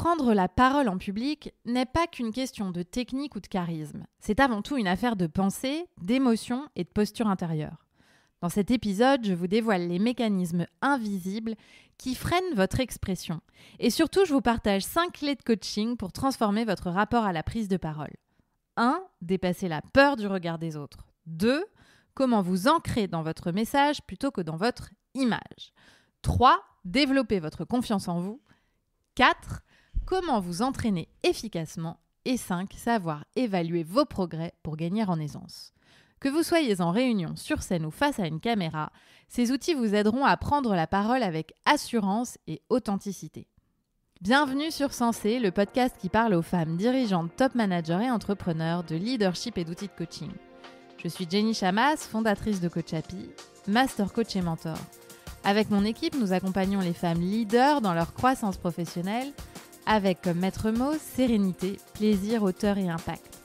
Prendre la parole en public n'est pas qu'une question de technique ou de charisme. C'est avant tout une affaire de pensée, d'émotion et de posture intérieure. Dans cet épisode, je vous dévoile les mécanismes invisibles qui freinent votre expression. Et surtout, je vous partage 5 clés de coaching pour transformer votre rapport à la prise de parole. 1. Dépasser la peur du regard des autres. 2. Comment vous ancrer dans votre message plutôt que dans votre image. 3. Développer votre confiance en vous. 4. Comment vous entraîner efficacement. Et 5. Savoir évaluer vos progrès pour gagner en aisance. Que vous soyez en réunion, sur scène ou face à une caméra, ces outils vous aideront à prendre la parole avec assurance et authenticité. Bienvenue sur Sensé, le podcast qui parle aux femmes dirigeantes, top managers et entrepreneurs de leadership et d'outils de coaching. Je suis Jenny Chamas, fondatrice de Coach Happy, master coach et mentor. Avec mon équipe, nous accompagnons les femmes leaders dans leur croissance professionnelle avec comme maître mot sérénité, plaisir, hauteur et impact.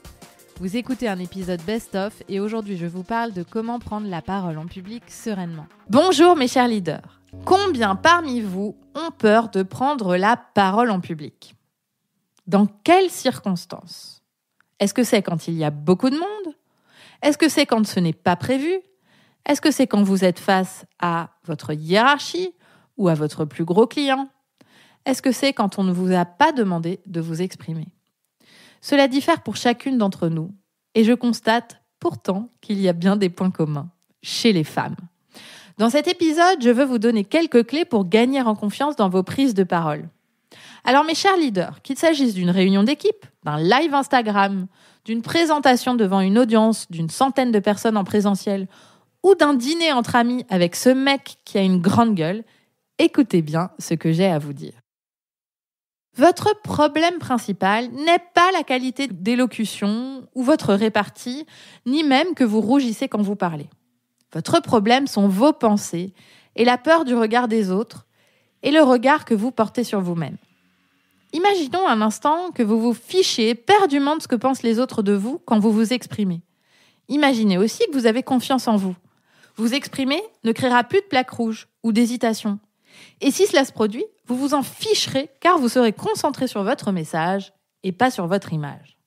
Vous écoutez un épisode best-of et aujourd'hui je vous parle de comment prendre la parole en public sereinement. Bonjour mes chers leaders. Combien parmi vous ont peur de prendre la parole en public ? Dans quelles circonstances ? Est-ce que c'est quand il y a beaucoup de monde ? Est-ce que c'est quand ce n'est pas prévu ? Est-ce que c'est quand vous êtes face à votre hiérarchie ou à votre plus gros client ? Est-ce que c'est quand on ne vous a pas demandé de vous exprimer ? Cela diffère pour chacune d'entre nous et je constate pourtant qu'il y a bien des points communs chez les femmes. Dans cet épisode, je veux vous donner quelques clés pour gagner en confiance dans vos prises de parole. Alors mes chers leaders, qu'il s'agisse d'une réunion d'équipe, d'un live Instagram, d'une présentation devant une audience d'une centaine de personnes en présentiel ou d'un dîner entre amis avec ce mec qui a une grande gueule, écoutez bien ce que j'ai à vous dire. Votre problème principal n'est pas la qualité d'élocution ou votre répartie, ni même que vous rougissez quand vous parlez. Votre problème sont vos pensées et la peur du regard des autres et le regard que vous portez sur vous-même. Imaginons un instant que vous vous fichez éperdument de ce que pensent les autres de vous quand vous vous exprimez. Imaginez aussi que vous avez confiance en vous. Vous exprimer ne créera plus de plaques rouges ou d'hésitation. Et si cela se produit, vous vous en ficherez car vous serez concentré sur votre message et pas sur votre image.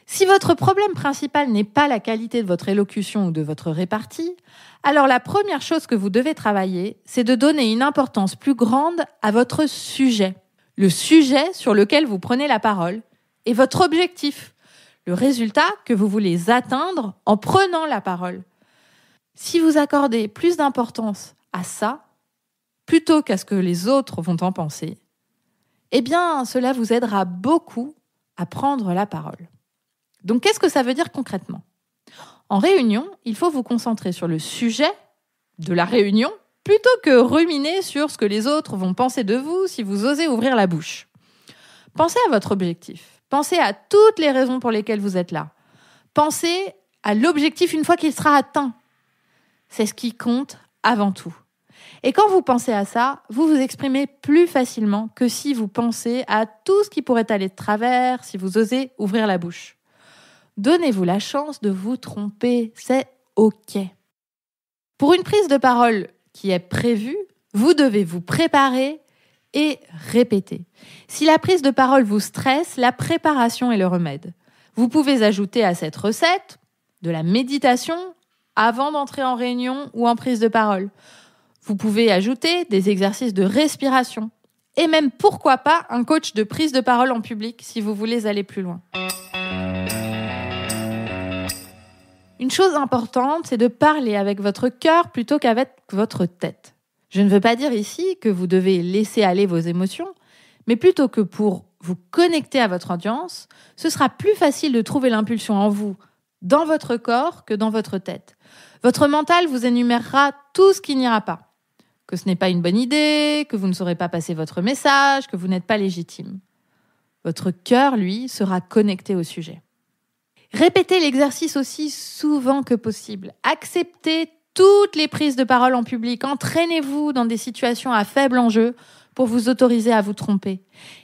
Si votre problème principal n'est pas la qualité de votre élocution ou de votre répartie, alors la première chose que vous devez travailler, c'est de donner une importance plus grande à votre sujet. Le sujet sur lequel vous prenez la parole et votre objectif, le résultat que vous voulez atteindre en prenant la parole. Si vous accordez plus d'importance à ça, plutôt qu'à ce que les autres vont en penser, eh bien, cela vous aidera beaucoup à prendre la parole. Donc, qu'est-ce que ça veut dire concrètement ? En réunion, il faut vous concentrer sur le sujet de la réunion plutôt que ruminer sur ce que les autres vont penser de vous si vous osez ouvrir la bouche. Pensez à votre objectif. Pensez à toutes les raisons pour lesquelles vous êtes là. Pensez à l'objectif une fois qu'il sera atteint. C'est ce qui compte avant tout. Et quand vous pensez à ça, vous vous exprimez plus facilement que si vous pensez à tout ce qui pourrait aller de travers, si vous osez ouvrir la bouche. Donnez-vous la chance de vous tromper, c'est OK. Pour une prise de parole qui est prévue, vous devez vous préparer et répéter. Si la prise de parole vous stresse, la préparation est le remède. Vous pouvez ajouter à cette recette de la méditation avant d'entrer en réunion ou en prise de parole. Vous pouvez ajouter des exercices de respiration et même, pourquoi pas, un coach de prise de parole en public si vous voulez aller plus loin. Une chose importante, c'est de parler avec votre cœur plutôt qu'avec votre tête. Je ne veux pas dire ici que vous devez laisser aller vos émotions, mais plutôt que pour vous connecter à votre audience, ce sera plus facile de trouver l'impulsion en vous, dans votre corps, que dans votre tête. Votre mental vous énumérera tout ce qui n'ira pas. Que ce n'est pas une bonne idée, que vous ne saurez pas passer votre message, que vous n'êtes pas légitime. Votre cœur, lui, sera connecté au sujet. Répétez l'exercice aussi souvent que possible. Acceptez toutes les prises de parole en public. Entraînez-vous dans des situations à faible enjeu pour vous autoriser à vous tromper.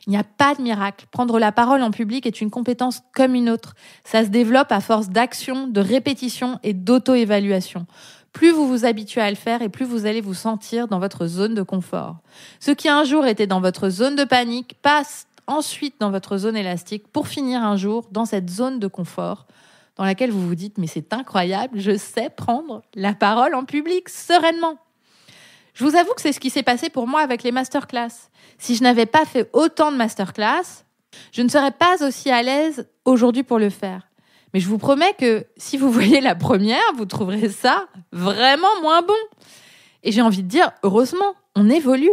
Il n'y a pas de miracle. Prendre la parole en public est une compétence comme une autre. Ça se développe à force d'action, de répétition et d'auto-évaluation. Plus vous vous habituez à le faire et plus vous allez vous sentir dans votre zone de confort. Ce qui un jour était dans votre zone de panique passe ensuite dans votre zone élastique pour finir un jour dans cette zone de confort dans laquelle vous vous dites « mais c'est incroyable, je sais prendre la parole en public sereinement ». Je vous avoue que c'est ce qui s'est passé pour moi avec les masterclass. Si je n'avais pas fait autant de masterclass, je ne serais pas aussi à l'aise aujourd'hui pour le faire. Mais je vous promets que si vous voyez la première, vous trouverez ça vraiment moins bon. Et j'ai envie de dire, heureusement, on évolue.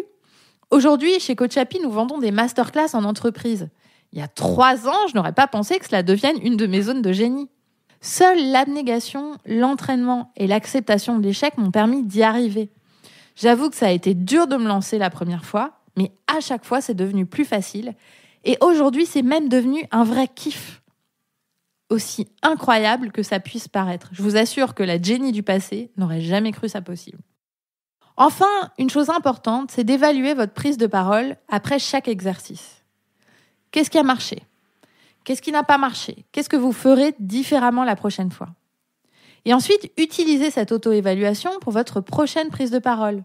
Aujourd'hui, chez Coach Happy, nous vendons des masterclass en entreprise. Il y a 3 ans, je n'aurais pas pensé que cela devienne une de mes zones de génie. Seule l'abnégation, l'entraînement et l'acceptation de l'échec m'ont permis d'y arriver. J'avoue que ça a été dur de me lancer la première fois, mais à chaque fois, c'est devenu plus facile. Et aujourd'hui, c'est même devenu un vrai kiff. Aussi incroyable que ça puisse paraître. Je vous assure que la Jenny du passé n'aurait jamais cru ça possible. Enfin, une chose importante, c'est d'évaluer votre prise de parole après chaque exercice. Qu'est-ce qui a marché ? Qu'est-ce qui n'a pas marché ? Qu'est-ce que vous ferez différemment la prochaine fois ? Et ensuite, utilisez cette auto-évaluation pour votre prochaine prise de parole.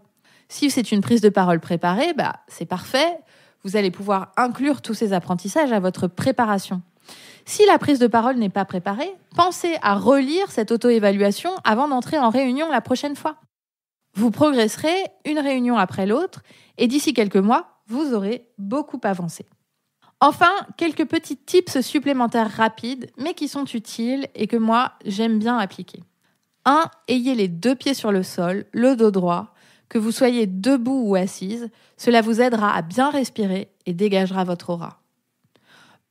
Si c'est une prise de parole préparée, c'est parfait. Vous allez pouvoir inclure tous ces apprentissages à votre préparation. Si la prise de parole n'est pas préparée, pensez à relire cette auto-évaluation avant d'entrer en réunion la prochaine fois. Vous progresserez une réunion après l'autre et d'ici quelques mois, vous aurez beaucoup avancé. Enfin, quelques petits tips supplémentaires rapides, mais qui sont utiles et que moi, j'aime bien appliquer. 1. Ayez les 2 pieds sur le sol, le dos droit, que vous soyez debout ou assise. Cela vous aidera à bien respirer et dégagera votre aura.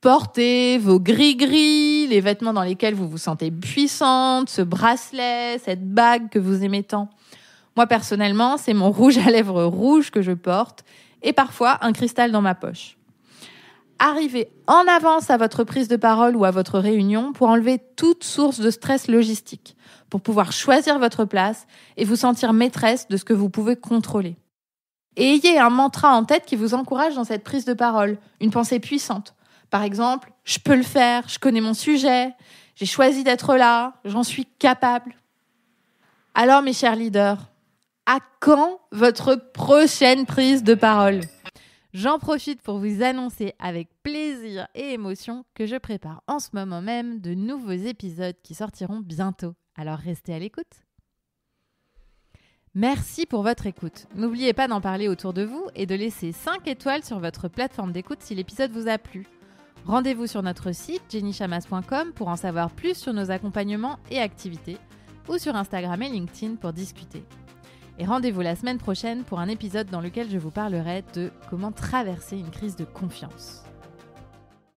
Portez vos gris-gris, les vêtements dans lesquels vous vous sentez puissante, ce bracelet, cette bague que vous aimez tant. Moi, personnellement, c'est mon rouge à lèvres rouge que je porte et parfois un cristal dans ma poche. Arrivez en avance à votre prise de parole ou à votre réunion pour enlever toute source de stress logistique, pour pouvoir choisir votre place et vous sentir maîtresse de ce que vous pouvez contrôler. Et ayez un mantra en tête qui vous encourage dans cette prise de parole, une pensée puissante. Par exemple, je peux le faire, je connais mon sujet, j'ai choisi d'être là, j'en suis capable. Alors mes chers leaders, à quand votre prochaine prise de parole ? J'en profite pour vous annoncer avec plaisir et émotion que je prépare en ce moment même de nouveaux épisodes qui sortiront bientôt. Alors restez à l'écoute. Merci pour votre écoute. N'oubliez pas d'en parler autour de vous et de laisser 5 étoiles sur votre plateforme d'écoute si l'épisode vous a plu. Rendez-vous sur notre site jennychamas.com pour en savoir plus sur nos accompagnements et activités ou sur Instagram et LinkedIn pour discuter. Et rendez-vous la semaine prochaine pour un épisode dans lequel je vous parlerai de comment traverser une crise de confiance.